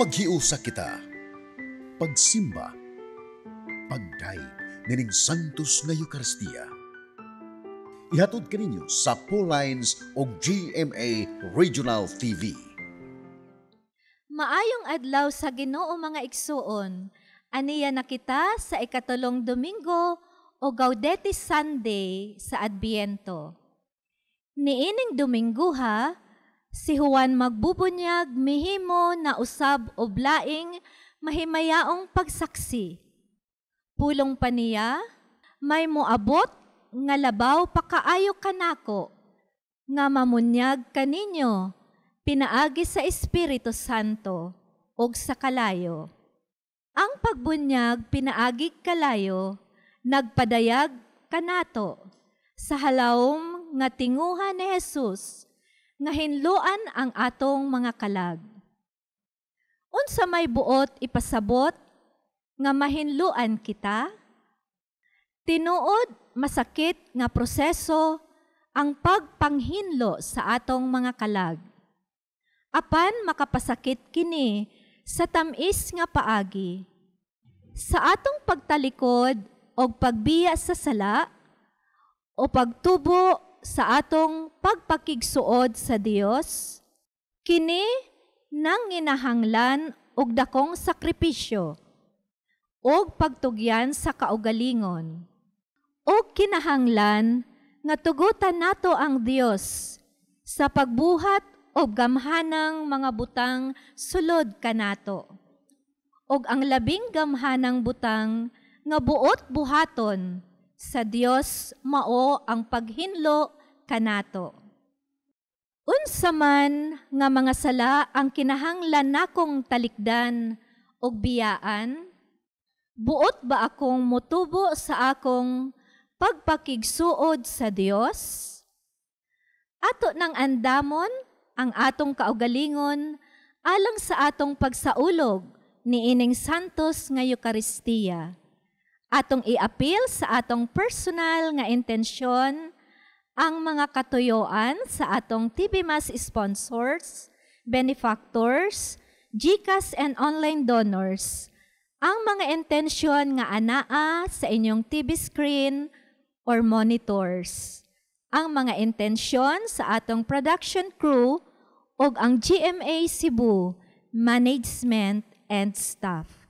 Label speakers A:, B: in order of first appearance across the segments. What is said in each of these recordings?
A: Maghiusa kita, pagsimba, pagdaig nining Santos nga Eucharistia. Ihatod kaninyo sa Paul Lines o GMA Regional TV.
B: Maayong adlaw sa Ginoo mga igsuon. Aniya na kita sa ikatulong Domingo o Gaudete Sunday sa Adbiento. Niining Domingo ha, si Juan magbubunyag mihimo na usab o blaing mahimayaong pagsaksi. Pulong pa niya, may moabot nga labaw pakaayo kanako, nga mamunyag kaninyo, pinaagi sa Espiritu Santo, og sa kalayo. Ang pagbunyag pinaagi kalayo, nagpadayag kanato, sa halawom nga tinguhan ni Jesus, nga hinluan ang atong mga kalag. Unsa may buot ipasabot, nga mahinluan kita? Tinuod masakit nga proseso ang pagpanghinlo sa atong mga kalag. Apan makapasakit kini sa tamis nga paagi. Sa atong pagtalikod o pagbiya sa sala o pagtubo sa atong pagpakigsuod sa Dios, kini nang ginahanglan og dakong sakripisyo og pagtugyan sa kaugalingon. Og kinahanglan nga tugutan nato ang Dios sa pagbuhat o gamhanang mga butang sulod kanato. Og ang labing gamhanang butang nga buot buhaton sa Dios mao ang paghinlo kanato. Unsa man nga mga sala ang kinahanglan nakong talikdan og biyaan, buot ba akong motubo sa akong pagpakigsuod sa Dios? Ato nang andamon ang atong kaugalingon alang sa atong pagsaulog ni ining Santos nga Eucharistia. Atong iapil sa atong personal nga intensyon ang mga katuyoan sa atong TV Mass sponsors, benefactors, GCash and online donors, ang mga intensyon nga anaa sa inyong TV screen or monitors, ang mga intensyon sa atong production crew o ang GMA Cebu, management and staff.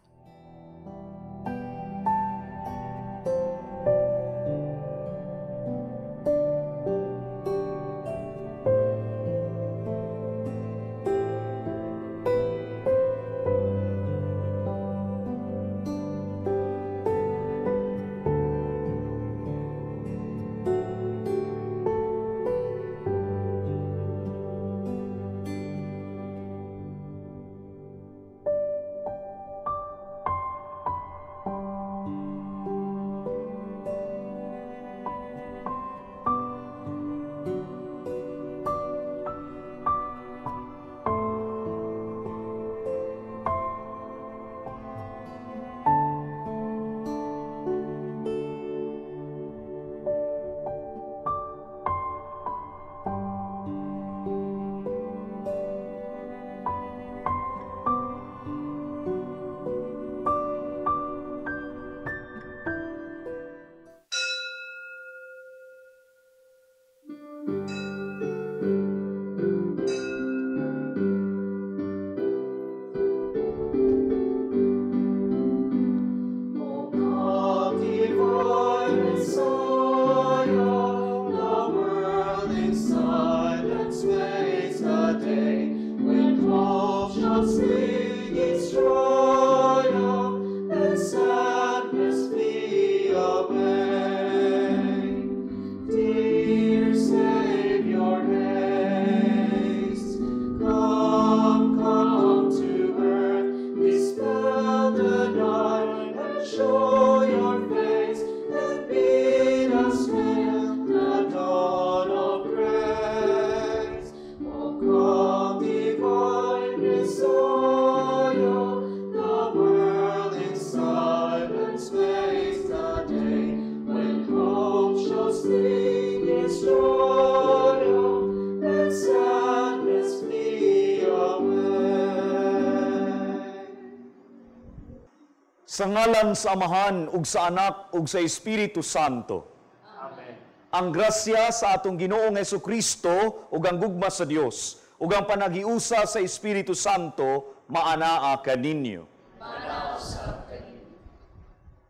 C: Space, the day Sa ngalan sa Amahan, ug sa Anak, ug sa Espiritu Santo. Amen. Ang grasya sa atong Ginoong Hesukristo, ug ang gugma sa Dios, ug ang panagiusa sa Espiritu Santo, maanaa kaninyo.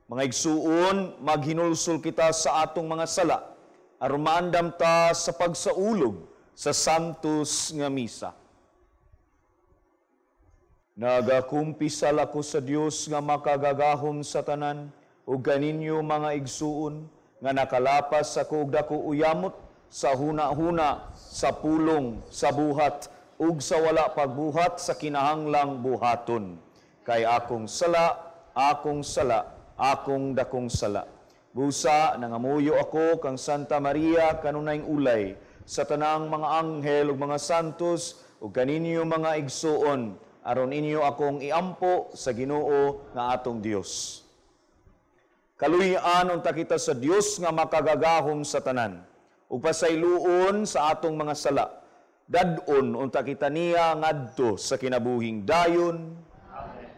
C: Mga igsuon, maghinulsol kita sa atong mga sala, aron maandam ta sa pagsaulog sa Santos nga Misa. Nagakumpisal ako sa Dios nga makagagahom sa tanan, ug kaninyo mga igsuon, nga nakalapas ako og dako uyamot sa huna-huna, sa pulong, sa buhat, ug sa wala pagbuhat sa kinahanglang buhaton. Kay akong sala, akong dakong sala. Busa, nangamuyo ako kang Santa Maria kanunayng ulay, sa tanang mga anghel ug mga santos, ug kaninyo mga igsuon, aron inyo akong iampo sa Ginoo nga atong Dios. Kaluyan unta kita sa Dios nga makagagahom sa tanan, ug pasayloon sa atong mga sala. Dadon unta kita niya ngadto sa kinabuhing dayon. Amen.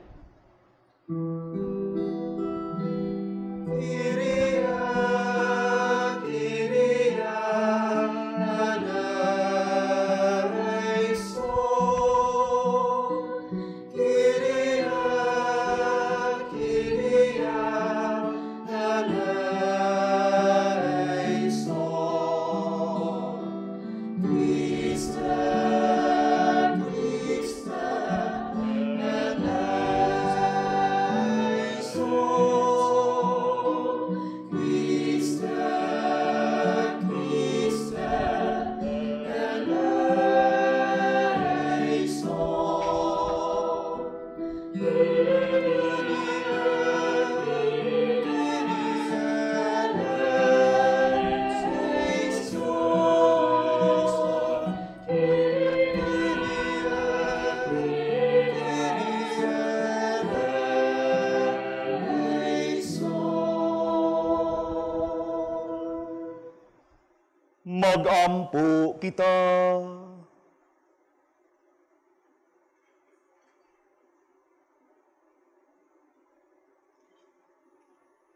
C: Magampo kita.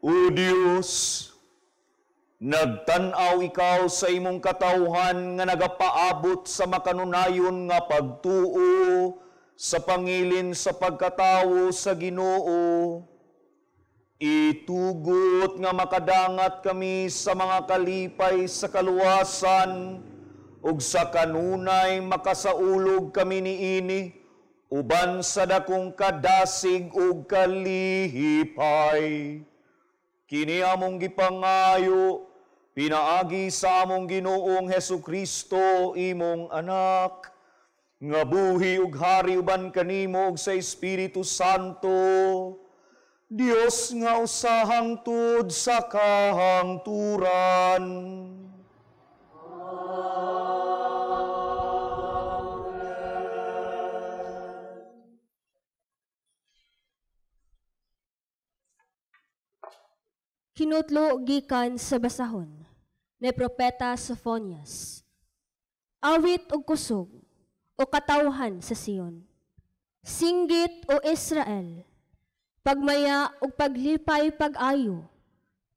C: O Diyos, nagtanaw ikaw sa imong katawhan nga nagapaabot sa makanunayon nga pagtuo sa pangilin sa pagkatawo sa Ginoo. Itugot nga makadangat kami sa mga kalipay sa kaluwasan, ug sa kanunay makasaulog kami niini, uban sa dakong kadasig ug kalihipay. Kini among gipangayo, pinaagi sa among Ginoong Hesukristo, imong anak, nga buhi ug hari uban kanimo ug sa Espiritu Santo, Dios nga usahang tud sa kahangturan.
D: Hinutlo gikan sa basahon ni Propeta Sophonias. Awit og kusog o katawhan sa Sion. Singgit o Israel, pagmaya ug paglipay pag-ayo,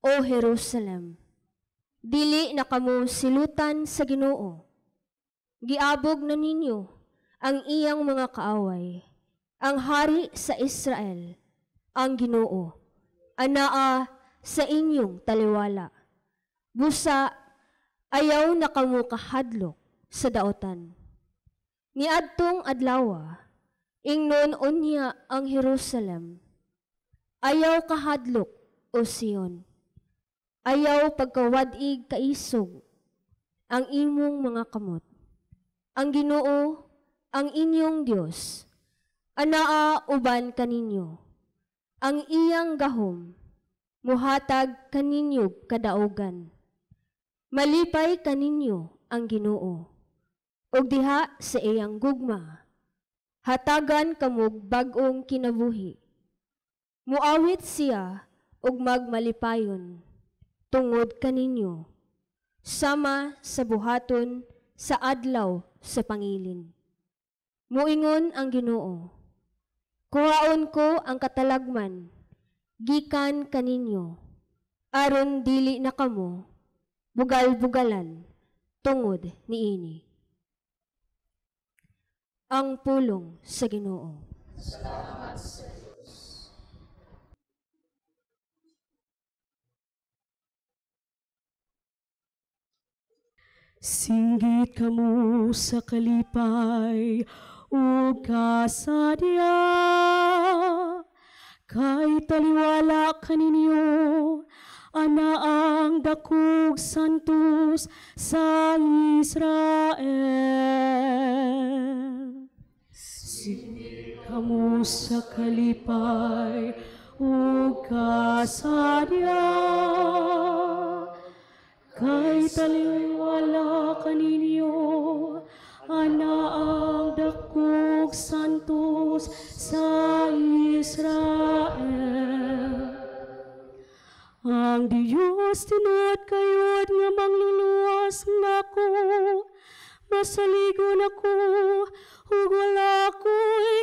D: o Jerusalem. Dili na kamo silutan sa Ginoo. Giabog na ninyo ang iyang mga kaaway, ang hari sa Israel, ang Ginoo, anaa sa inyong taliwala. Busa, ayaw na kamo kahadlok sa daotan. Niadtong adlawa, ingnon unya ang Jerusalem. Ayaw kahadlok, o Sion. Ayaw pagkawadig kaisog ang imong mga kamot. Ang Ginoo, ang inyong Dios, anaa uban kaninyo. Ang iyang gahom, muhatag kaninyo kadaugan. Malipay kaninyo ang Ginoo, ug diha sa iyang gugma, hatagan kamog bag-ong kinabuhi. Muawit siya ug magmalipayon tungod kaninyo, sama sa buhaton sa adlaw sa pangilin. Muingon ang Ginoo, kuhaon ko ang katalagman, gikan kaninyo, aron dili na kamo, bugal-bugalan, tungod niini. Ang pulong sa Ginoo.
E: Singgit kamo sa kalipay, ug kasadya, kay taliwala kaninyo, ana ang dakog santos sa Israel. Singgit kamo sa kalipay, ug kasadya, kay taliwala kaninyo, ana ang dakog santos sa Israel. Ang Diyos tinuod kayod nga mangluluwas nako, masaligon ako, ug wala ko'y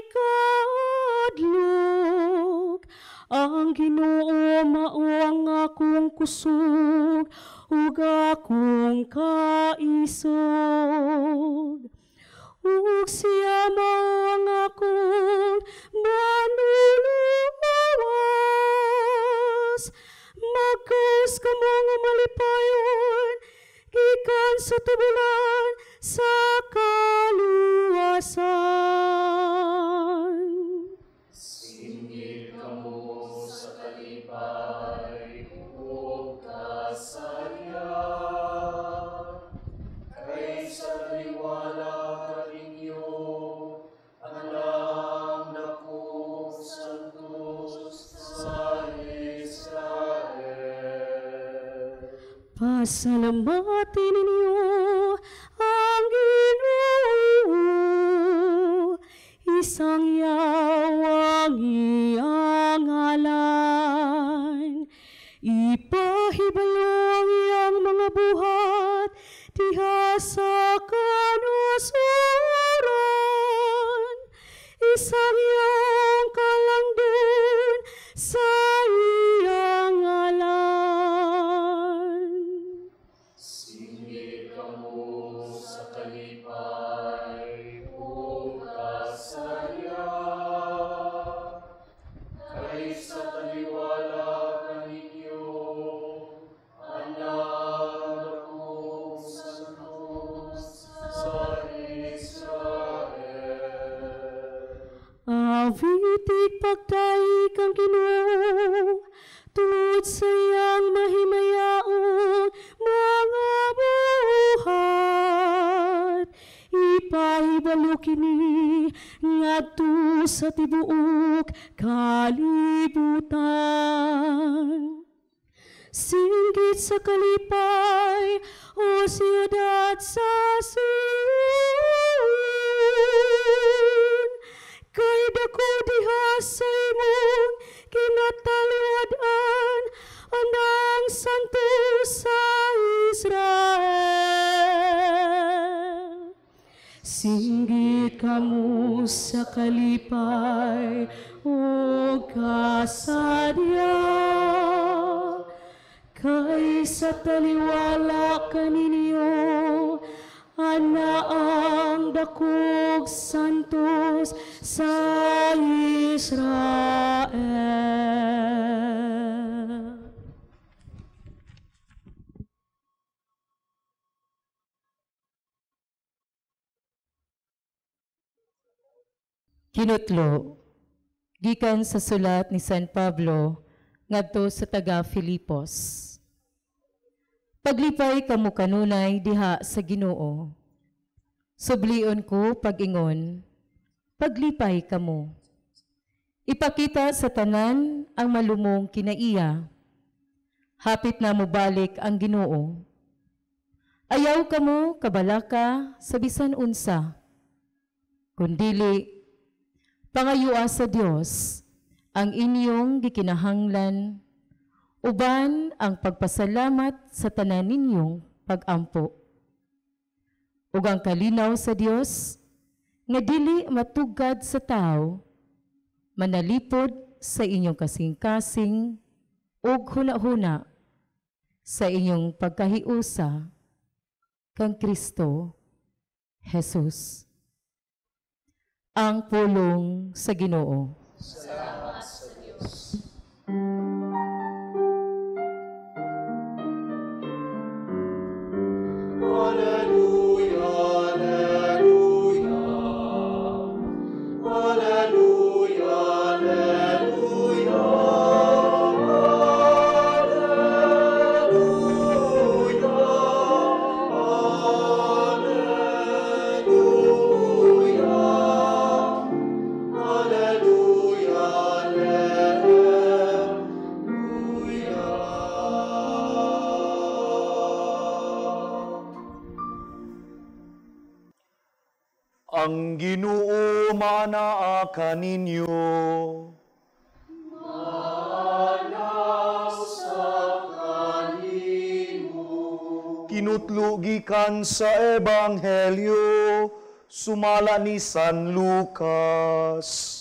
E: kadlok. Ang Ginoo mao ang akong kusog, ug akong kaisog. Ug siya mao ang akong manluluwas. Magkaus kamo nga malipayon, gikan sa tubulan sa kaluwasan. Singgit kamo sa kalipay, ug kasadya, kay sa taliwala kaninyo, ang dakog santos sa Israel. Pasalamatin ninyo ang Ginoo, isang yawang iyang ngalan. Ipahibalong iyang mga buhat diha sa kanusuran, isang iyang kalangdon sa iyang ngalan. Singgit kamo sa kalipay, ug kasadya, kay sa taliwala kaninyo, ana ang dakog santos sa Israel. Awitig pagdaig ang Ginoo, tungod sa iyang mahimayaong mga buhat. Ipahibalo kini ngadto sa tibuok kalibutan. Singgit sa kalipay, o siyudad sa Sion, kay dako diha sa imong kinataliwadan, anang santos sa Israel. Singgit kamo sa kalipay, o kasadya, kay sa taliwala kaninyo, ana ang dakog santos sa Israel.
F: Kinutlo, gikan sa sulat ni San Pablo ngadto sa taga Filipos. Paglipay kamo kanunay diha sa Ginoo. Sublion ko pag-ingon, paglipay kamo. Ipakita sa tanan ang malumong kinaiya. Hapit na mo balik ang Ginoo. Ayaw kamo kabalaka sa bisan unsa. Kundili, pangayua sa Dios ang inyong gikinahanglan, uban ang pagpasalamat sa tanan ninyong pag-ampo. Ug ang kalinaw sa Dios nga dili matugad sa tao, manalipod sa inyong kasing-kasing ug huna-huna sa inyong pagkahiusa kang Kristo Jesus. Ang pulong sa Ginoo.
C: Salamat sa Diyos. Ang Ginoo manaa kaninyo. Manaw sa kanimo. Kinutlo gikan sa Ebanghelyo, sumala ni San Lucas.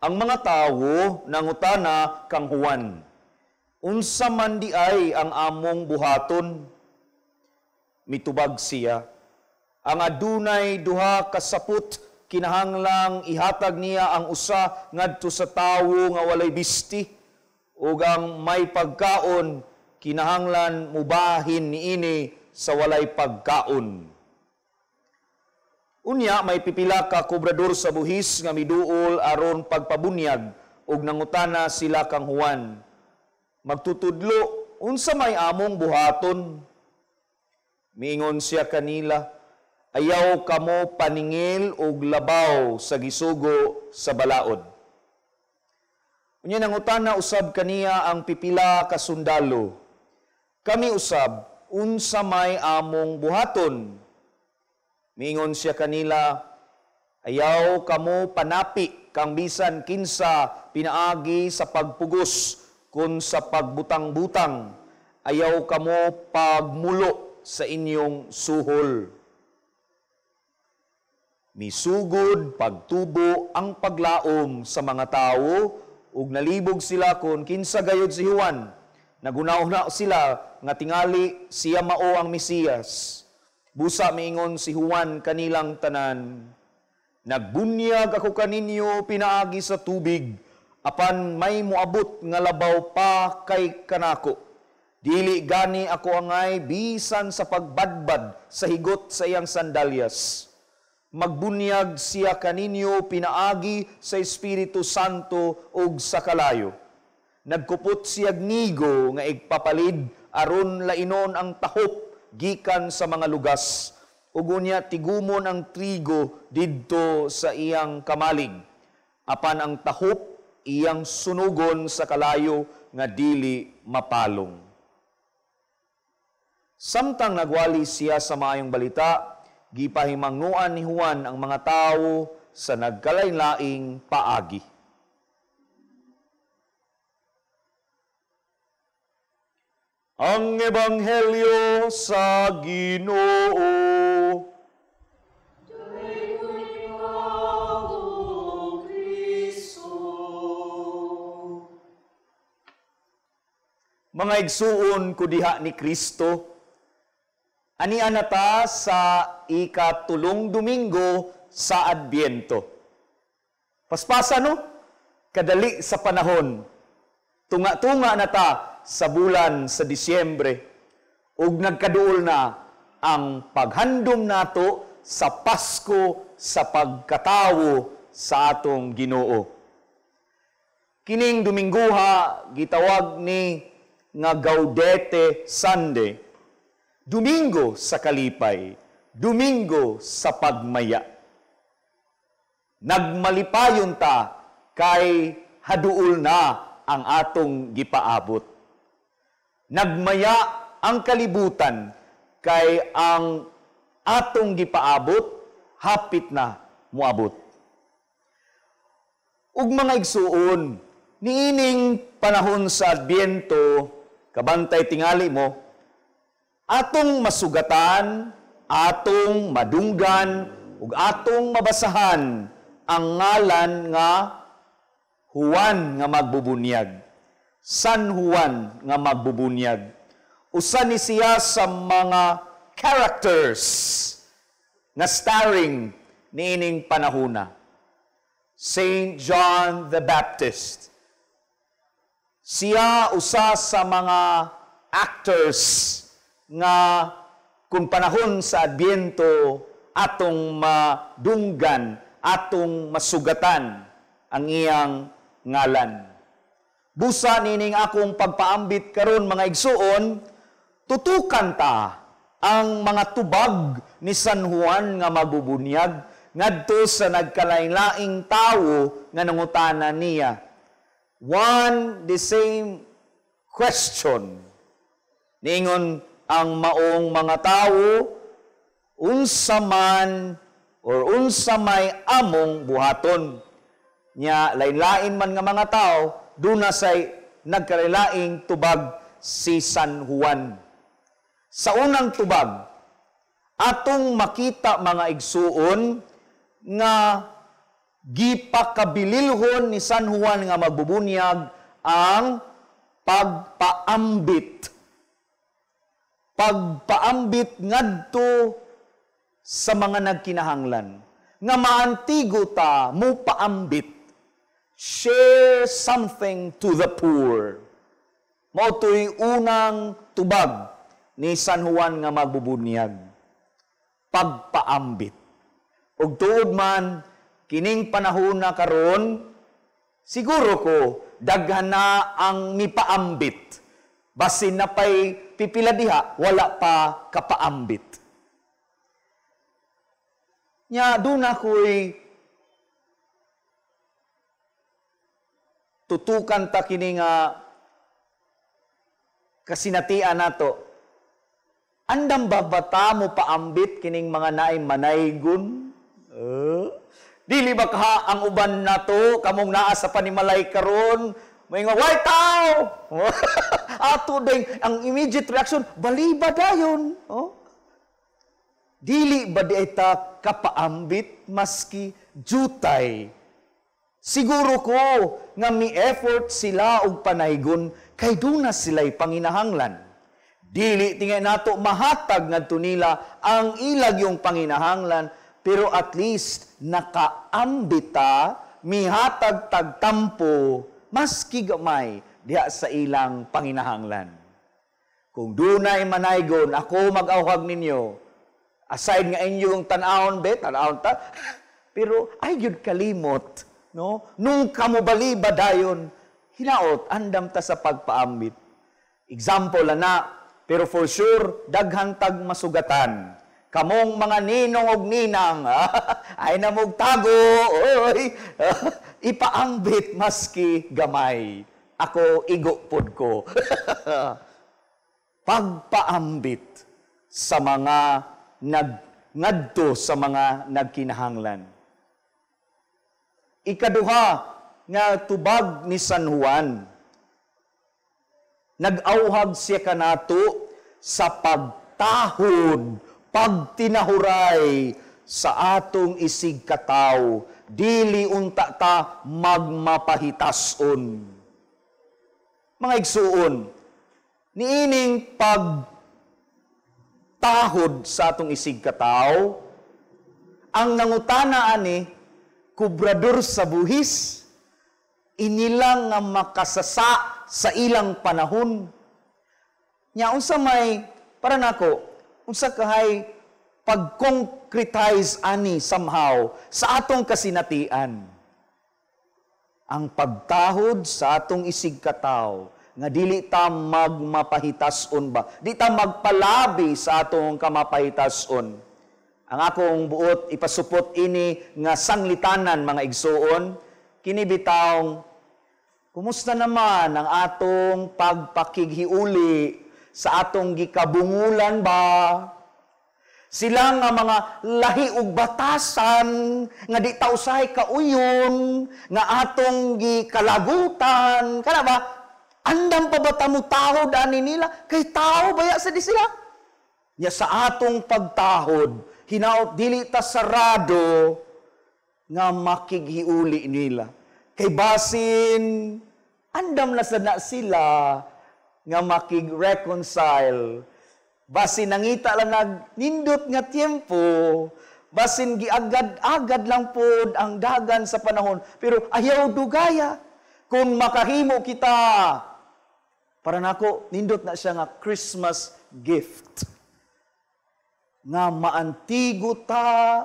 C: Ang mga tawo nangutana kang Juan, unsa man di ay ang among buhaton? Mitubag siya, ang adunay duha ka saput kinahanglang ihatag niya ang usa ngadto sa tawo nga walay bisti, ug ang may pagkaon kinahanglan mubahin niini sa walay pagkaon. Unya may pipila ka kobrador sa buhis nga miduol aron pagpabunyag ug nangutana sila kang Juan, magtutudlo unsa may among buhaton? Miingon siya kanila, ayaw kamo paningil og labaw sa gisugo sa balaod. Unya nangutana usab kaniya ang pipila ka sundalo, kami usab unsa may among buhaton? Miingon siya kanila, ayaw kamo panapi kang bisan kinsa pinaagi sa pagpugos kun sa pagbutang-butang, ayaw kamo pagmulo sa inyong suhol. Misugod pagtubo ang paglaom sa mga tao ug nalibog sila kun kinsa gayud si Juan. Nagunaw-na sila nga tingali siya mao ang Mesiyas. Busa miingon si Juan kanilang tanan, nagbunyag ako kaninyo pinaagi sa tubig, apan may muabot nga labaw pa kay kanako. Dili gani ako angay bisan sa pagbadbad sa higot sa iyang sandalyas. Magbunyag siya kaninyo pinaagi sa Espiritu Santo ug sa kalayo. Nagkupot siya nigo nga igpapalid aron lainon ang tahop gikan sa mga lugas, ug unya tigumon ang trigo didto sa iyang kamalig, apan ang tahop iyang sunugon sa kalayo nga dili mapalong. Samtang nagwali siya sa maayong balita, gipahimangnuan ni Juan ang mga tawo sa nagkalain-laing paagi. Ang Ebanghelyo sa Ginoo. Mga igsuon ko diha ni Kristo, ani anata sa ikatulong Domingo sa Adbiento. Paspasa no? Kadali sa panahon. Tunga-tunga na ta sa bulan sa Disyembre, ug nagkaduol na ang paghandom nato sa Pasko sa pagkatawo sa atong Ginoo. Kining Dominguha gitawag ni nga Gaudete Sunday, Domingo sa kalipay, Domingo sa pagmaya. Nagmalipayon ta kay haduol na ang atong gipaabot. Nagmaya ang kalibutan kay ang atong gipaabot hapit na muabot. Ug mga igsuon, niining panahon sa Adbiento, kabantay tingali mo, atong masugatan, atong madunggan, ug atong mabasahan ang ngalan nga Juan nga magbubunyag. San Juan nga magbubunyag. Usa ni siya sa mga characters na starring niining panahuna. Saint John the Baptist. Siya usa sa mga actors nga kung panahon sa Adbyento atong madunggan, atong masugatan ang iyang ngalan. Busa nining akong pagpaambit karon mga igsuon, tutukan ta ang mga tubag ni San Juan nga magbubunyag ngadto sa nagkalain-laing tawo nga nangutana niya. One the same question. Ningon ang maong mga tawo, unsa man or unsa may among buhaton. Nya lain-lain man nga mga tao, duna say nagkalain-laing tubag si San Juan. Sa unang tubag, atong makita mga igsuon nga gipakabililhon ni San Juan nga magbubunyag ang pagpaambit. Pagpaambit ngadto sa mga nagkinahanglan. Nga maantigo ta mo paambit. Share something to the poor. Mao to'y unang tubag ni San Juan nga magbubunyag. Pagpaambit. Ug tuod man kining panahon na karon, siguro ko daghan na ang mipaambit. Basin na pa'y pipila diha, wala pa kapaambit. Nya doon ako'y tutukan ta kini nga kasinatian nato. Andam babata mo paambit kining mga naay manaygon? Dili ba ka ang uban nato kamong naa sa panimalay karon? May nga white tao. Ato ding ang immediate reaction, baliba dayon. Dili ba di ta kapaambit maski jutay? Siguro ko nga mi effort sila og panaygon kay duna sila'y panginahanglan. Dili tingay nato mahatag ngadto nila ang ilag yung panginahanglan, pero at least nakaambita mihatag tagtampo maski gamay diha sa ilang panginahanglan. Kung dunay manaygon, ako mag-awhag ninyo. Aside nga inyong tanawon tanawon ta, pero ay gyud kalimot, no? Nung kamo baliba dayon, hinaot andam ta sa pagpaambit. Example na, pero for sure daghang tag masugatan. Kamong mga ninong og ninang, ay namog tago, oy, ipaambit maski gamay. Ako igupod ko. Pagpaambit sa mga ngadto sa mga nagkinahanglan. Ikaduha nga tubag ni San Juan. Nag-auhag siya kanato sa pagtahod, pagtinahuray sa atong isig kataw, dili unta ta magmapahitason. Mga igsuon, niining pagtahod sa atong isig kataw, ang nangutana ani, kubrador sa buhis, inilang nga makasasa sa ilang panahon. Nya unsa may para nako, unsa kahay pag-concretize ani somehow sa atong kasinatian. Ang pagtahod sa atong isig kataw nga dili ta magmapahitason ba, di ta magpalabi sa atong kamapahitason. Ang akong buot ipasupot ini nga sanglitanan mga igsuon, kini bitawng kumusta naman ang atong pagpakighiuli sa atong gikabungulan ba? Sila nga mga lahi ug batasan nga di ta usahay kauyon nga atong gikalagutan. Kana ba? Andam pa ba ta mo tahod ani nila? Kay tao baya sa di sila? Nya sa atong pagtahod, hinaot dili ta sarado nga makighiuli nila. Kay basin, andam na sana sila nga makig-reconcile. Basin nangita lang nagnindot nga tiempo, basin giagad-agad lang pod ang dagan sa panahon, pero ayaw dugaya. Kung makahimo kita, para nako nindot na siya nga Christmas gift. Nga maantigo ta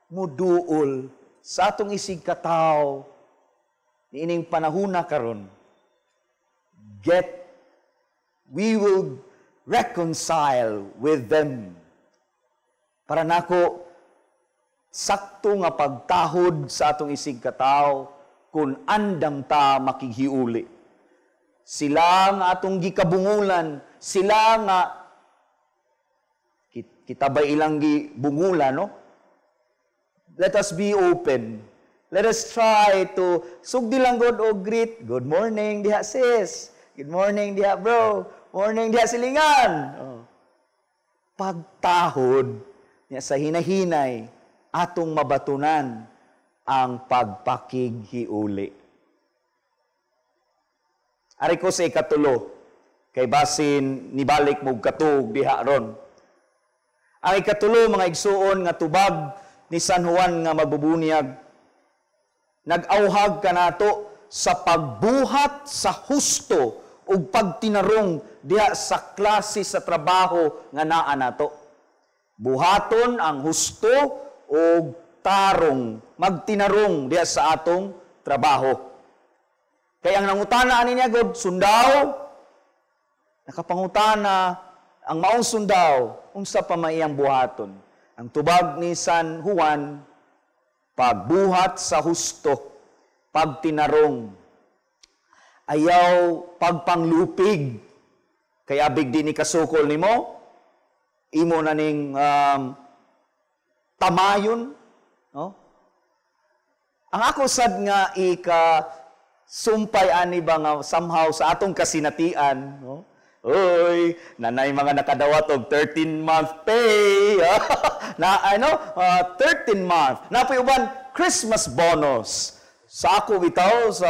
C: muduol sa atong isig kataw niining panahuna karon. We will reconcile with them. Para nako sakto nga pagtahod sa atong isig kataw kung andam ta makighiuli. Sila nga atong gikabungulan, sila nga kita ba ilang gibungulan, no? Let us be open. Let us try to sugdi lang God o greet. Good morning diha sis. Good morning diha bro. Morning diha silingan. Pagtahod niya sa hinahinay atong mabatunan ang pagpakighiuli. Ari ko sa ikatulo, kay basin nibalik mo katug diha ron. Ang ikatulo, mga igsuon nga tubag ni San Juan nga magbubunyag, nag-auhag kanato sa pagbuhat sa husto ug pagtinarong diha sa klase sa trabaho nga naa nato. Buhaton ang husto ug tarong, magtinarong diha sa atong trabaho. Kaya ang nangutana ani niya God, sundaw, nakapangutana ang maong sundaw, unsa pa maiyang buhaton. Ang tubag ni San Juan, pagbuhat sa husto, pagtinarong, ayaw pagpanglupig, kaya abig di ni kasukol nimo, imo na ning tamayon, no? Ang ako sad nga sumpay ani ba nga somehow sa atong kasinatian, no? Oy, nanay mga nakadawat og 13-month pay. Na 13-month. Napoy uban Christmas bonus. Sa ako bitaw sa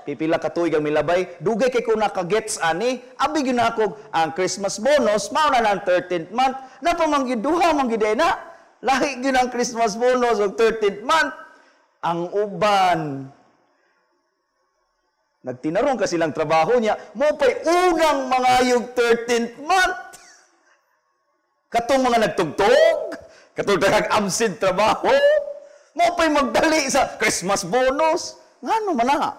C: pipila ka tuig ang milabay, dugay kay ko nakagets ani, abi gyud ako ang Christmas bonus, mao na lang 13th month. Napamanggiduha man gid na. Lahi gyud ang Christmas bonus og 13th month. Ang uban nagtinarong ka silang trabaho niya, mo pa'y unang mangayog 13th month. Katong mga nagtugtog, katong nag-absent trabaho, mo pa'y magdali sa Christmas bonus. Ngano man na?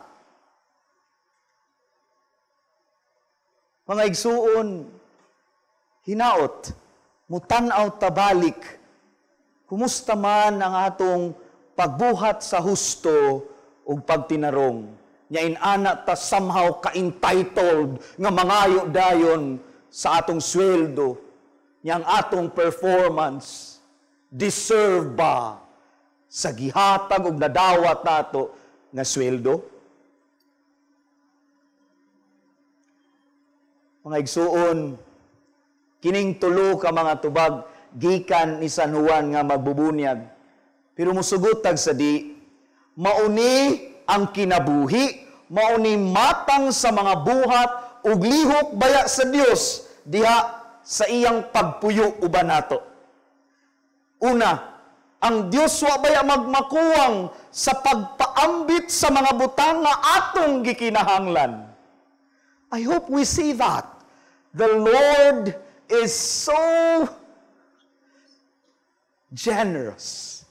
C: Mga igsuon, hinaot, mutanaw tabalik, kumusta man ang atong pagbuhat sa husto o pagtinarong. Nyain anak ta somehow ka-entitled nga mangayo dayon sa atong sweldo, yang atong performance, deserve ba sa gihatag ug nadawat nato nga sweldo? Mga igsuon, kining tulo ka mga tubag gikan ni San Juan nga magbubunyag, pero musugotag sa di mauni ang kinabuhi, mauni matang sa mga buhat ug lihok baya sa Dios diha sa iyang pagpuyo uban nato. Una, ang Dios wa baya magmakuwang sa pagpaambit sa mga butang nga atong gikinahanglan. I hope we see that. The Lord is so generous.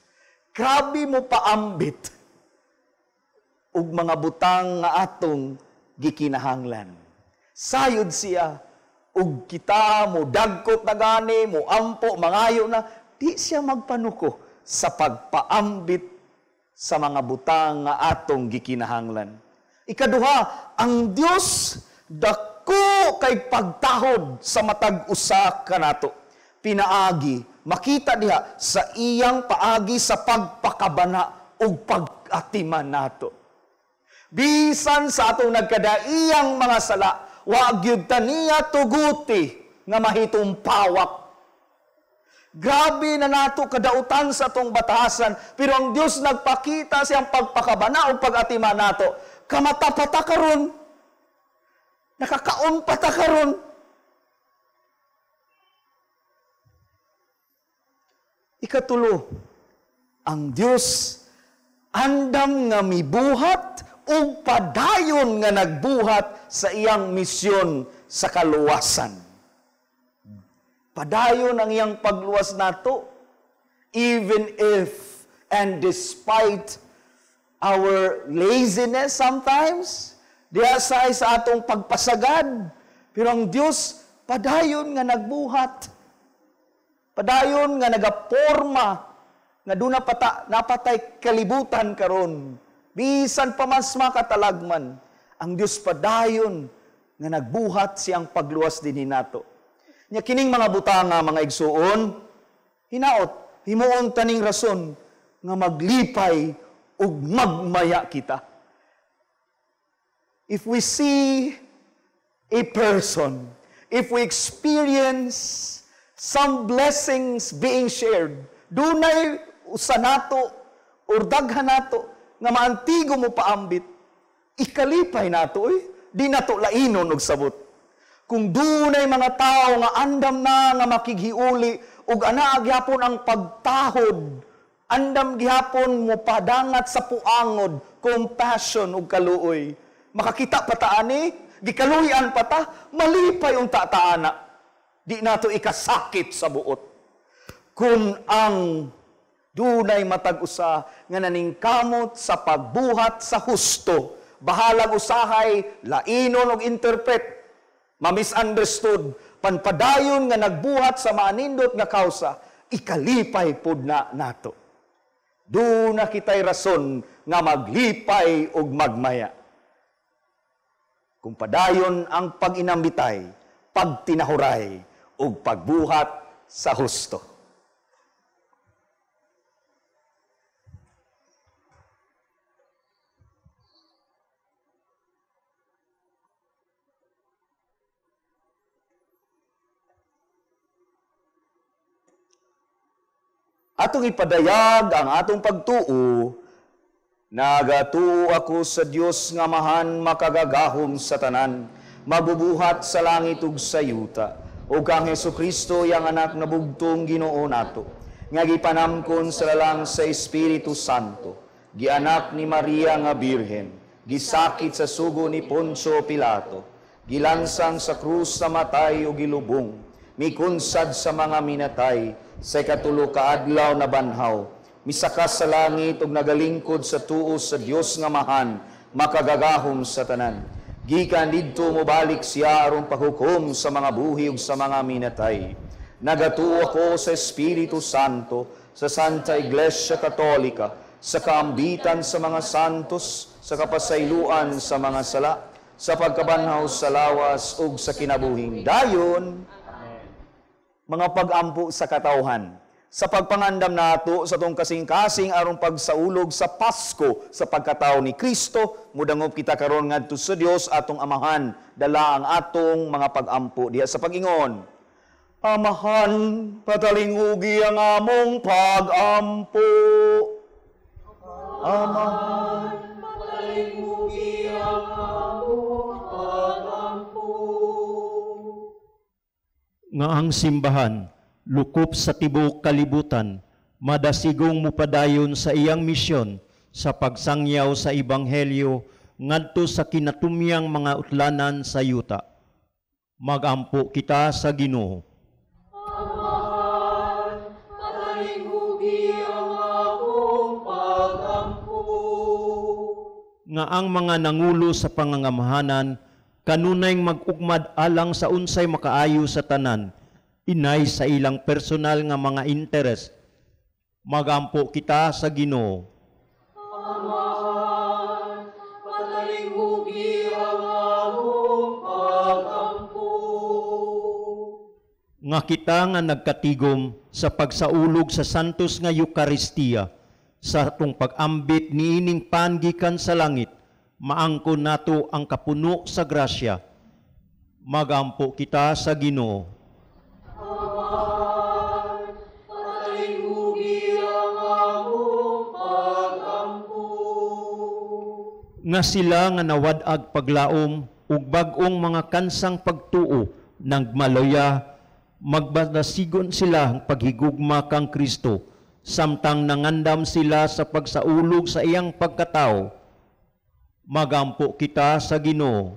C: Grabe mo paambit ug mga butang nga atong gikinahanglan. Sayod siya, ug kita mo dagkot na gani, mo ampo, mangayo na, di siya magpanuko sa pagpaambit sa mga butang nga atong gikinahanglan. Ikaduha, ang Dios dako kay pagtahod sa matag usa kanato. Pinaagi, makita diha sa iyang paagi sa pagpakabana ug pag-atiman nato. Bisan sa atong nagkadaiyang mga sala, wa gyud ta niya tuguti nga mahitumpawak Grabe na nato kadautan sa atong batasan, pero ang Dios nagpakita siyang pagpakabana o pag-atima nato. Kamatapata karon. Nakakaon pata karon. Ikatulo, ang Dios andam nga mibuhat o padayon nga nagbuhat sa iyang misyon sa kaluwasan. Padayon ang iyang pagluwas nato, even if and despite our laziness sometimes, diya sa atong pagpasagad, pero ang Dios padayon nga nagbuhat. Padayon nga nagaporma nga doon napatay kalibutan karon. Bisan pa mas makatalagman, ang Dios padayon nga nagbuhat siyang pagluwas dinhi nato. Nya kining mga butanga, mga igsuon, hinaot, himuon taning rason nga maglipay ug magmaya kita. If we see a person, if we experience some blessings being shared, dunay usa nato or daghan nato nga maantigo mo paambit, ikalipay nato, di nato lainon og sabot. Kung dunay mga tao nga andam na nga makighiuli ug anaa gyapon ang pagtahod, andam gihapon mo padangat sa puangod, compassion ug kaluoy. Makakita pa ta ani, gikaluyan pa ta, malipay unta ta ana. Di nato ikasakit sa buot. Kung ang dunay matag usa nga naningkamot sa pagbuhat sa husto, bahalag usahay lainon og interpret, ma-misunderstood, panpadayon nga nagbuhat sa maanindot nga kausa, ikalipay pud na nato. Doon na kitay rason nga maglipay og magmaya. Kung padayon ang pag-inambitay, pagtinahuray, ug pagbuhat sa husto. Atong ipadayag ang atong pagtuo, nagatuo ako sa Dios nga mahan makagagahom sa tanan, mabubuhat sa langit ug sa yuta, o kang Hesukristo yang anak na bugtong Ginoo nato, nga gipanamkon sa lalang sa Espiritu Santo, gianak ni Maria nga Birhen, gisakit sa sugo ni Poncio Pilato, gilansang sa krus sa matay o gilubong, mikunsad sa mga minatay, sa ikatulo ka adlaw na banhaw, misakas sa langit ug nagalingkod sa tuo sa Dios nga mahan, makagagahom sa tanan. Gikan didto mobalik siya aron paghukom sa mga buhi ug sa mga minatay. Nagatuo ako sa Espiritu Santo, sa Santa Iglesia Katolika, sa kaambitan sa mga santos, sa kapasayloan sa mga sala, sa pagkabanhaw sa lawas ug sa kinabuhing dayon. Mga pag-ampo sa katawhan, sa pagpangandam nato sa tong kasing-kasing aron pagsaulog sa Pasko sa pagkatao ni Kristo, mudangop kita karon ngadto sa Dios atong Amahan, dala ang atong mga pag-ampo diha sa pag-ingon. Amahan, patalingugi ang among pag-ampo. Amahan, patalingugi ang among pag-ampo.
G: Nga ang simbahan, lukop sa tibok kalibutan, madasigong mupadayon sa iyang misyon sa pagsangyaw sa Ebanghelyo ngadto sa kinatumyang mga utlanan sa yuta. Magampo kita sa Ginoo.
C: Amahan, patalingugi ang akong pag-ampo.
G: Nga ang mga nangulo sa pangangamahanan, kanunay mag-ugmad alang sa unsay makaayo sa tanan, inay sa ilang personal nga mga interes. Magampo kita sa Ginoo.
C: Amahan, patalingugi ang among pag-ampo.
G: Nga kita nga nagkatigom sa pagsaulog sa santos nga Eucharistia, sa atong pag-ambit niining pangikan sa langit, maangkon nato ang kapuno sa grasya. Magampo kita sa Ginoo.
C: Amahan,
G: nga sila nga nawadag paglaom ug bag-ong mga kansang pagtuo nagmaloya, magbadasigon sila ang paghigugma kang Kristo, samtang nangandam sila sa pagsaulog sa iyang pagkatao. Magampo kita sa Ginoo.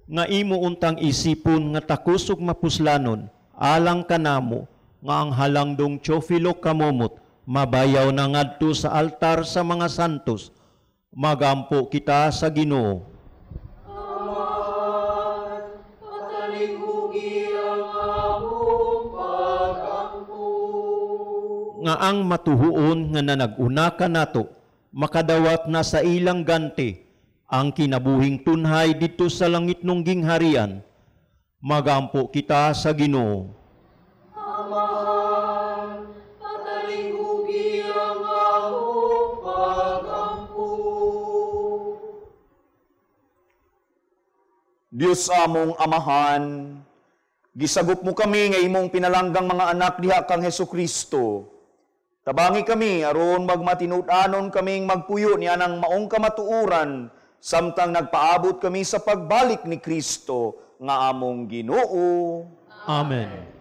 G: Nga imo untang isipon nga takusog mapuslanon, alang kanamo, nga ang halangdong Teofilo kamomot, mabayaw na ngadto sa altar sa mga santos. Magampo kita sa Ginoo. Nga ang matuhuon nga nanaguna ka nato, makadawat na sa ilang ganti, ang kinabuhing tunhay dito sa langit nung gingharian. Magampo kita sa Ginoo.
H: Amahan, patalinghugi ang among pagampo.
C: Diyos among Amahan, gisagop mo kami nga imong pinalanggang mga anak diha kang Hesukristo. Tabangi kami aron magmatinud-anon kaming magpuyo niya ng maong kamatuuran, samtang nagpaabot kami sa pagbalik ni Kristo nga among Ginoo.
G: Amen.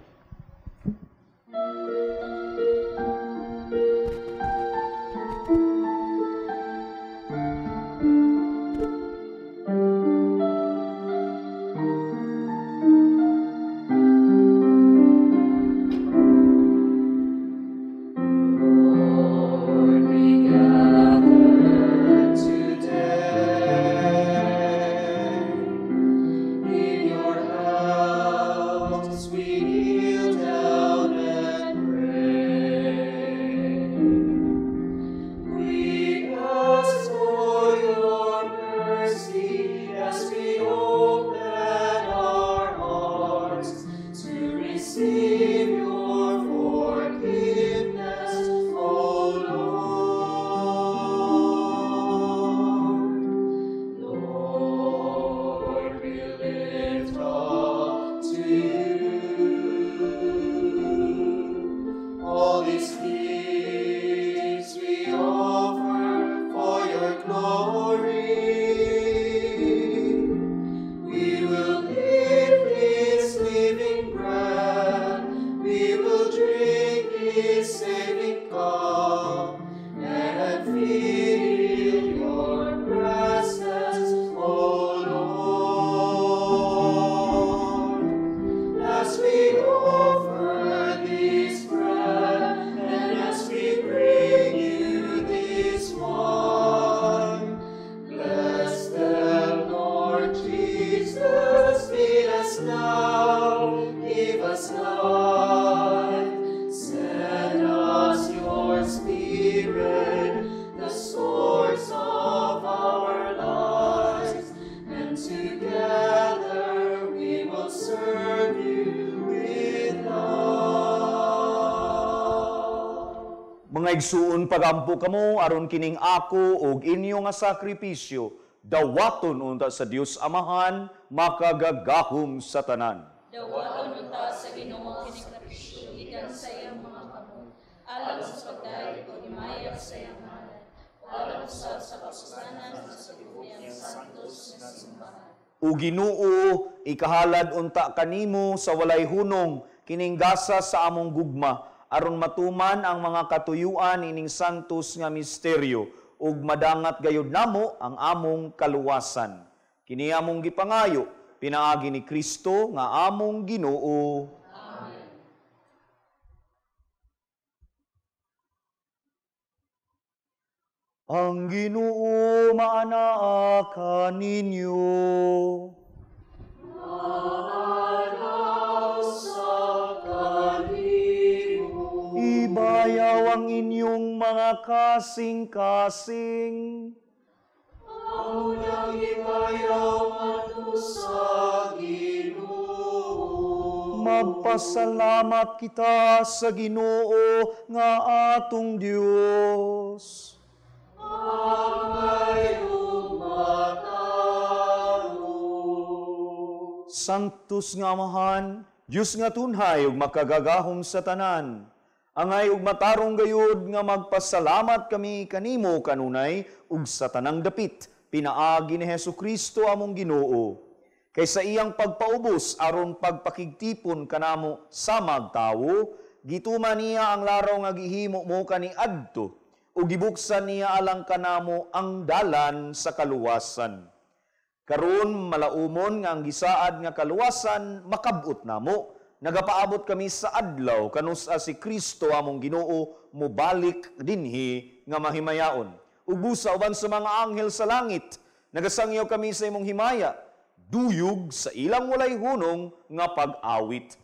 C: Mga igsuon pagampo kamo aron kining ako ug inyo nga sakripisyo dawaton unta sa Dios Amahan makagagahom sa tanan.
I: Dawaton unta sa Ginoo kining sakripisyo gikan sa iyang mga kamot alang sa pagdayeg ug himaya sa iyang ngalan alang sa kapuslanan sa Ginoong santos nga simbahan.
C: O Ginoo, ikahalad unta kanimo sa walay hunong kining gasa sa among gugma aron matuman ang mga katuyuan ining santos nga misteryo ug madangat gayud namo ang among kaluwasan. Kini among gipangayo pinaagi ni Kristo nga among Ginoo.
I: Amen.
C: Ang Ginoo maanaa kaninyo. Ibayaw ang inyong mga kasing-kasing.
H: Ang ibayaw ato sa Ginoo.
C: Magpasalamat kita sa Ginoo nga atong Dios.
H: Ang mayong matao.
C: Sanctus nga Amahan, Diyos nga tunhay ug makagagahom sa tanan. Angay ug matarong gayud nga magpasalamat kami kanimo kanunay ug sa tanang dapit pinaagi ni Hesukristo among Ginoo. Kay sa iyang pagpaubos aron pagpakigtipon kanamo sa magtawo, gituman niya ang laraw nga gihimo mo kaniadto ug gibuksan niya alang kanamo ang dalan sa kaluwasan. Karon malaumon nga ang gisaad nga kaluwasan makabot namo. Nagapaabot kami sa adlaw kanusa si Kristo among Ginoo mobalik dinhi nga mahimayaon. Ug busa uban sa mga anghel sa langit, nagasangyaw kami sa imong himaya, duyog sa ilang walay hunong nga pag-awit.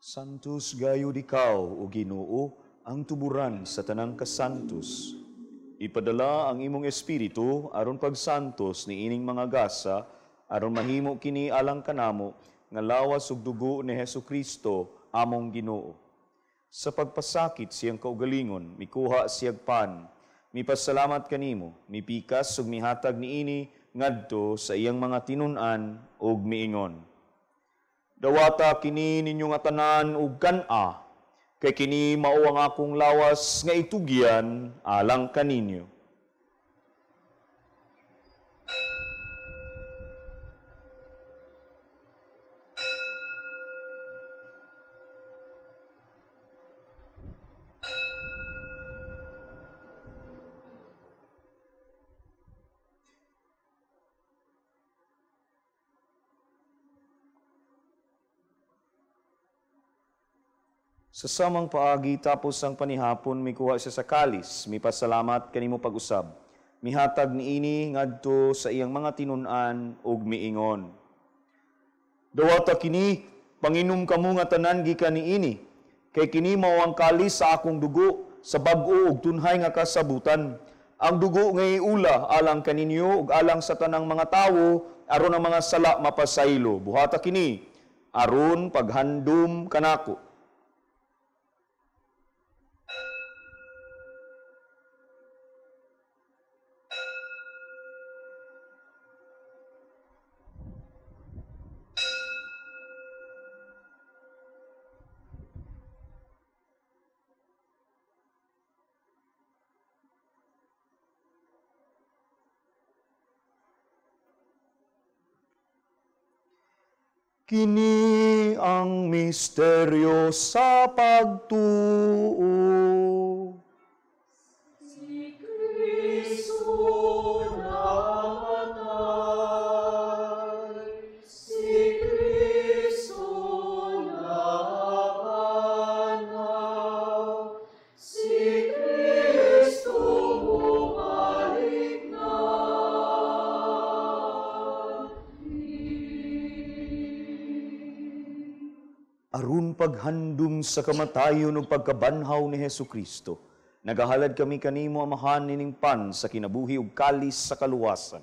C: Santos gayud ikaw, o Ginoo, ang tuburan sa tanang kasantos. Ipadala ang imong espiritu aron pagsantos ni ining mga gasa aron mahimo kini alang kanamo nga lawas ug dugo ni Hesukristo among Ginoo. Sa pagpasakit siyang kaugalingon, mikuha siyag pan, mipasalamat kanimo, mipikas ug mihatag niini ngadto sa iyang mga tinun-an ug miingon. Dawata kini ninyo nga tanan ug kan-a, kay kini mao ang akong lawas nga itugyan alang kaninyo. Sa samang paagi tapos ang panihapon mikuha siya sa kalis, mipasalamat kanimo pag-usab. Mihatag niini ngadto sa iyang mga tinun-an ug miingon. Dawata kini panginom kamo nga tanan gikan niini, kay kini mao ang kalis sa akong dugo sa bag-o ug tunhay nga kasabutan. Ang dugo nga iula alang kaninyo ug alang sa tanang mga tawo aron ang mga sala mapasaylo. Buhata kini aron paghandom kanako. Kini ang misteryo sa pagtuo.
H: Si Kristo namatay, si Kristo napanaw, si Kristo bumalik na.
C: Aron paghandom sa kamatayon ug pagkabanhaw ni Hesukristo, Nagahalad kami kanimo, Amahan, niningpan sa kinabuhi ug kalis sa kaluwasan.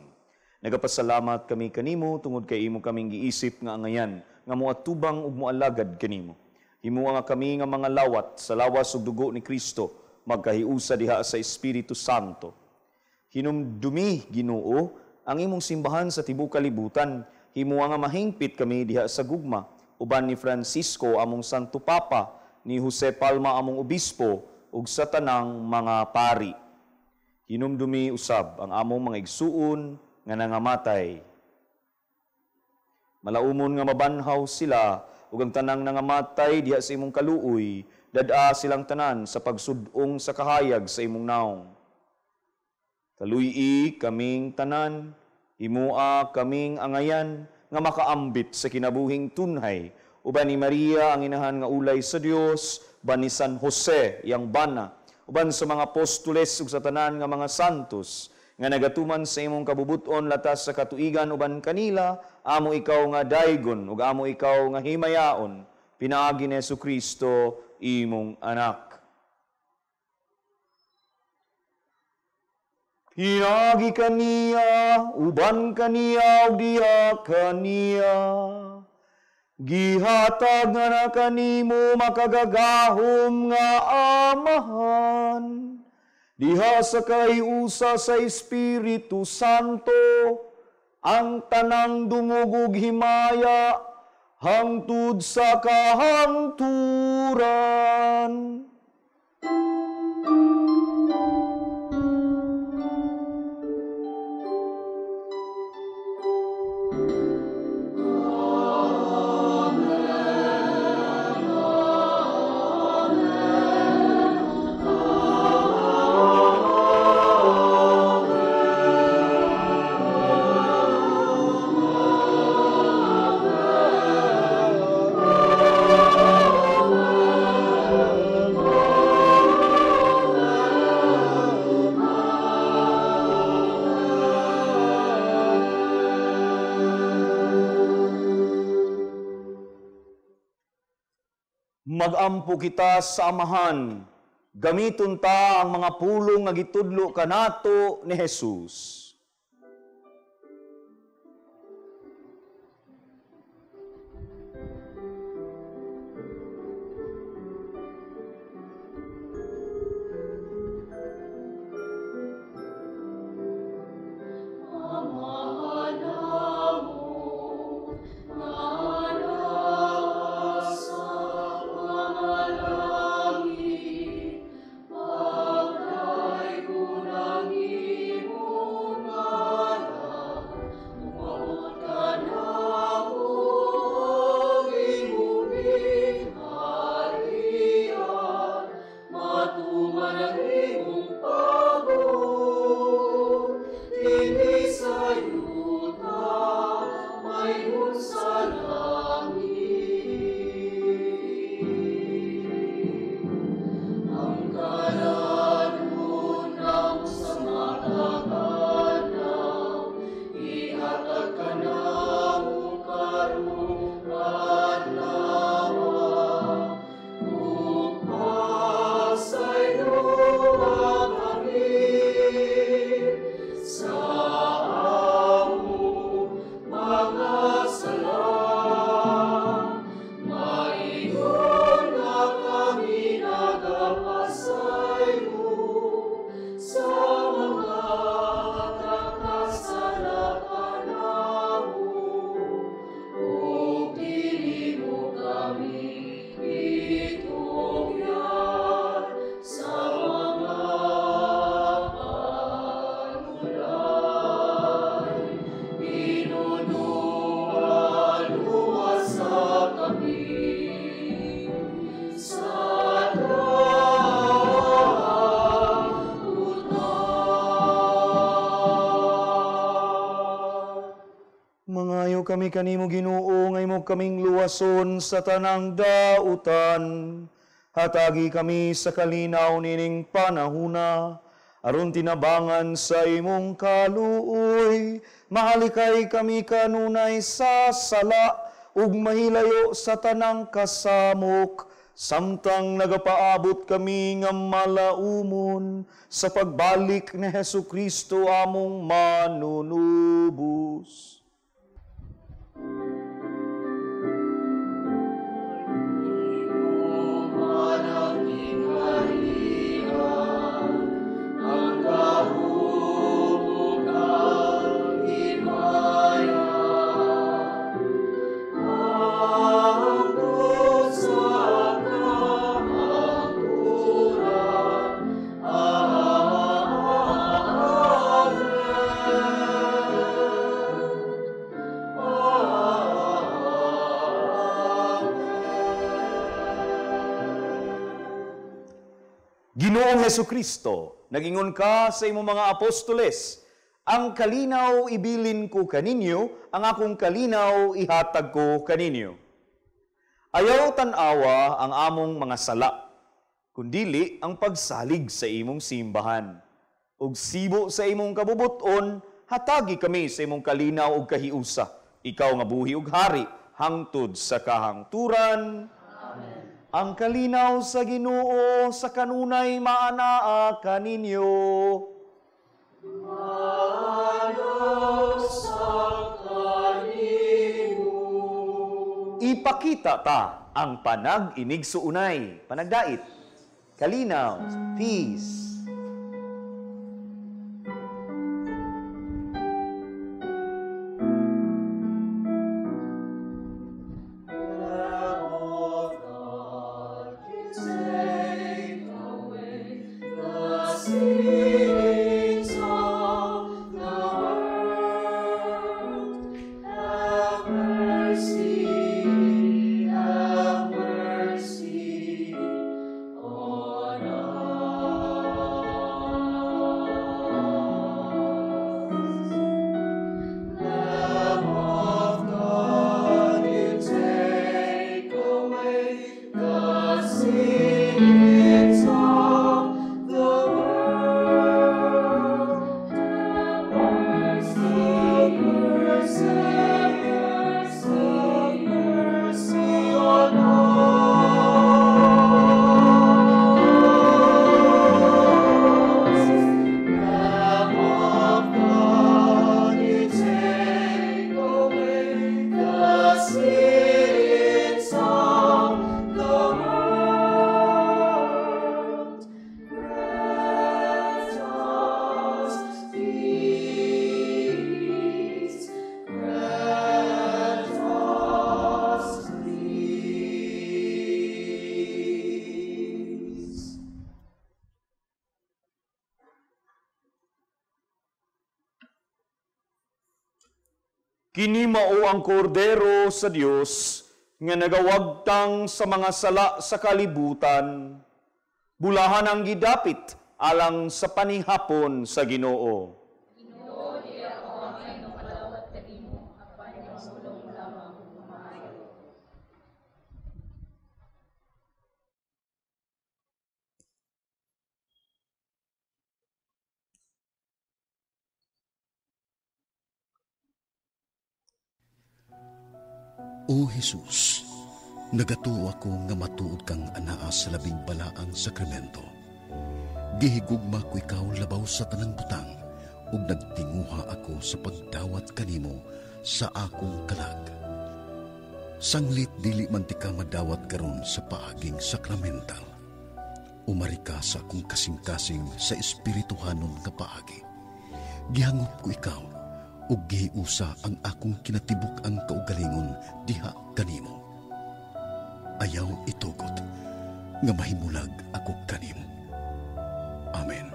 C: Nagapasalamat kami kanimo tungod kay imo kaming giisip nga angayan nga moatubang ug moalagad kanimo. Himuha nga kami nga mga lawat sa lawas ug dugo ni Kristo magkahiusa diha sa Espiritu Santo. Hinumdumi, Ginoo, ang imong simbahan sa tibuok kalibutan. Himuha nga mahingpit kami diha sa gugma uban ni Francisco among Santo Papa, ni Jose Palma among obispo ug sa tanang mga pari. Hinumdumi usab ang among mga igsuon nga nangamatay. Malaumon nga mabanhaw sila ug ang tanang nangamatay diha sa imong kaluoy, dad-a silang tanan sa pagsudong sa kahayag sa imong naong. Kaluy-i kaming tanan, himua kaming angayan nga makaambit sa kinabuhing tunhay, uban ni Maria ang inahan nga ulay sa Dios, uban ni San Jose yang bana, uban sa mga apostoles ug sa tanan nga mga santos nga nagatuman sa imong kabubuton latas sa katuigan uban kanila, amo ikaw nga daygon ug amo ikaw nga himayaon, pinaagi ni Jesucristo imong anak. Pinagi kaniya, uban kaniya ug diha kaniya. Gihatag nga na kanimo makagagahom nga Amahan, diha sa kahiusa sa Espiritu Santo, ang tanang dungog ug himaya, hangtod sa kahangturan. Magampo kita sa Amahan, gamiton ta ang mga pulong nga gitudlo kanato ni Jesus. Kami kanimo Ginoo nga imo kaming luwason sa tanang dautan. Hatagi kami sa kalinaw nining panahuna, aron tinabangan sa imong kaluoy. Mahalikay kami kanunay sa sala, ug mahilayo sa tanang kasamok, samtang nagapaabot kami nga malaumon sa pagbalik ni Hesu Kristo among manunubos. Ginoong Hesu Kristo, nagingon ka sa imong mga apostoles, ang kalinaw ibilin ko kaninyo, ang akong kalinaw ihatag ko kaninyo. Ayaw tanawa ang among mga sala, kundili ang pagsalig sa imong simbahan. Ug sibo sa imong kabubuton, hatagi kami sa imong kalinaw ug kahiusa. Ikaw nga buhi ug hari, hangtod sa kahangturan. Amen. Ang kalinaw sa Ginoo sa kanunay maanaa kaninyo. Maanaa sa kanimo. Ipakita ta ang panag-inigsuunay, panagdait, kalinaw, peace. Kini mao ang kordero sa Dios nga nagawagtang sa mga sala sa kalibutan. Bulahan ang gidapit alang sa panihapon sa Ginoo.
I: Ginoo, di ako amay no kalawat kanimo, apan ang sulong lamang maayo.
A: O Jesus, nagatuo ako nga matuod kang anaa sa labing balaang sakramento. Gihigugma ko ikaw labaw sa tanang butang, ug nagtinguha ako sa pagdawat kanimo sa akong kalag. Sanglit dili man ti ka madawat karon sa paaging sakramental. Umari ka sa akong kasing-kasing sa espirituhanon nga paagi. Gihangop ko ikaw, ug gihiusa ang akong kinatibuk ang kaugalingon diha kanimo. Ayaw itugot nga mahimulag ako kanimo. Amen.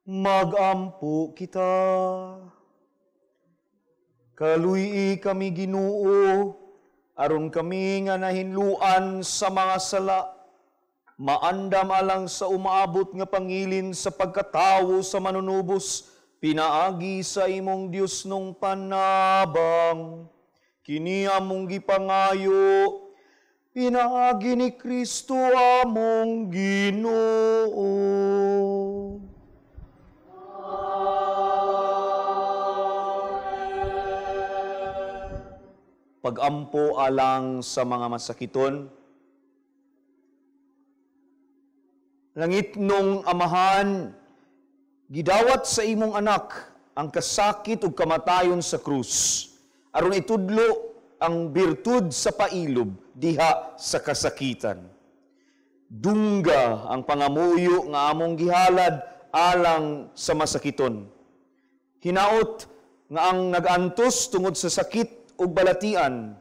C: Magampo kita. Kaluyi kami Ginoo, aron kami nga nahinluan sa mga sala. Maandam alang sa umaabot nga pangilin sa pagkatawo sa manunubos, pinaagi sa imong Dios nung panabang. Kini among gipangayo, pinaagi ni Kristo among Ginoo. pagampo alang sa mga masakiton. Langit nung amahan, gidawat sa imong anak ang kasakit ug kamatayon sa krus, aron itudlo ang birtud sa pailob diha sa kasakitan. Dungga ang pangamuyo nga among gihalad alang sa masakiton. Hinaot nga ang nag-antos tungod sa sakit ug balatian,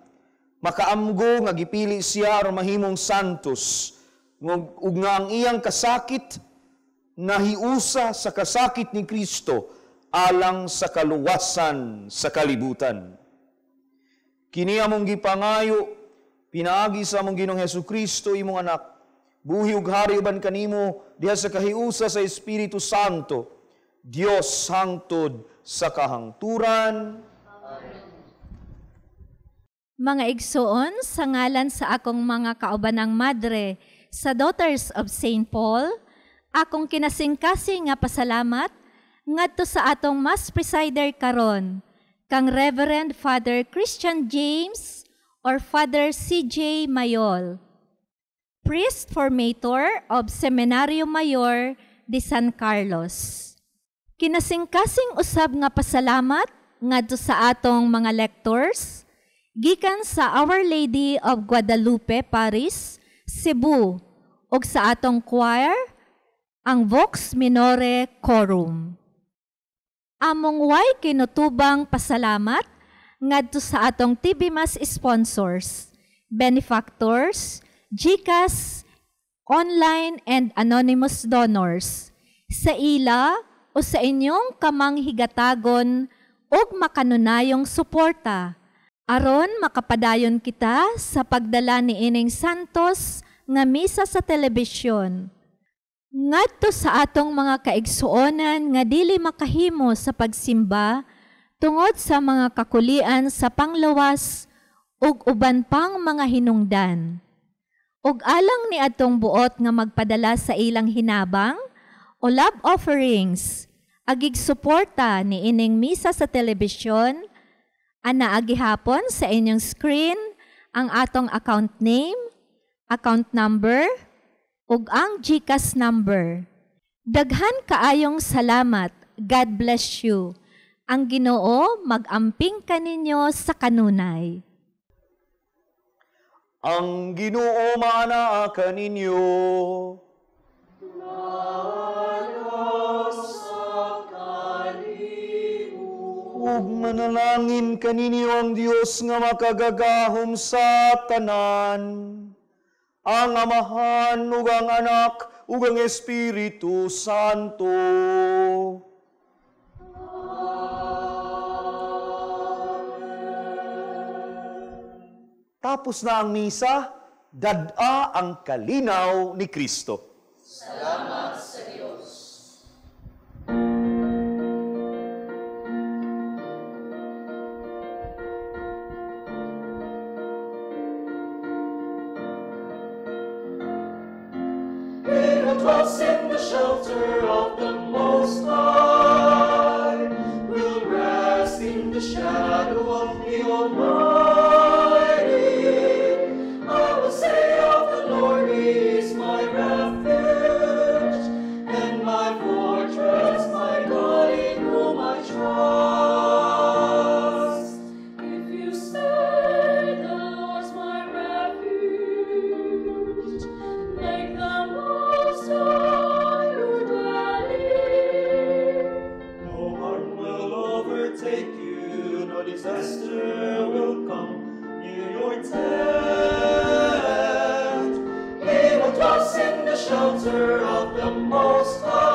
C: makaamgo nga gipili siya aron mahimong santos, ug nga ang iyang kasakit nahiusa sa kasakit ni Kristo alang sa kaluwasan sa kalibutan. Kini among gipangayo, pinaagi sa among Ginoong Hesukristo, imong anak, buhi ug hari uban kanimo diha sa kahiusa sa Espiritu Santo, Dios hangtod sa kahangturan.
B: Mga igsoon, sa ngalan sa akong mga kaubanang madre, sa Daughters of St. Paul, akong kinasingkasing nga pasalamat ngadto sa atong Mass Presider karon, kang Reverend Father Christian James or Father C.J. Mayol, Priest Formator of Seminario Mayor de San Carlos. Kinasingkasing usab nga pasalamat ngadto sa atong mga lectors, gikan sa Our Lady of Guadalupe, Paris, Cebu, ug sa atong choir, ang Vox Minore Chorum. Among way kinutubang pasalamat ngadto sa atong TV Mass sponsors, benefactors, GCash, online and anonymous donors, sa ila o sa inyong kamanghigatagon ug makanunayong suporta, aron makapadayon kita sa pagdala ni ining santos nga misa sa telebisyon. Ngadto sa atong mga kaigsuonan nga dili makahimo sa pagsimba tungod sa mga kakulian sa panglawas ug uban pang mga hinungdan. Ug alang ni atong buot nga magpadala sa ilang hinabang o love offerings, agig suporta ni ining misa sa telebisyon, anaagi hapon sa inyong screen ang atong account name, account number, ug ang GCash number. Daghan kaayong salamat. God bless you. Ang Ginoo mag-amping kaninyo sa kanunay.
C: Ang Ginoo maanaa kaninyo. Ug manalangin kaninyo ang Dios nga makagagahom sa tanan, ang Amahan ug ang Anak ug ang Espiritu Santo. Tapos na ang misa, dad-a ang kalinaw ni Kristo.
I: Salamat sa Diyos.
H: He who dwells in the shelter of the Most High will rest in the shadow of the Almighty. I will say of the Lord, He is my refuge and my fortress, my God in whom I trust. If you say the Lord's my refuge, make the Most High your dwelling. No harm will overtake you, no disaster will come near your tent. He will dwell in the shelter of the Most High.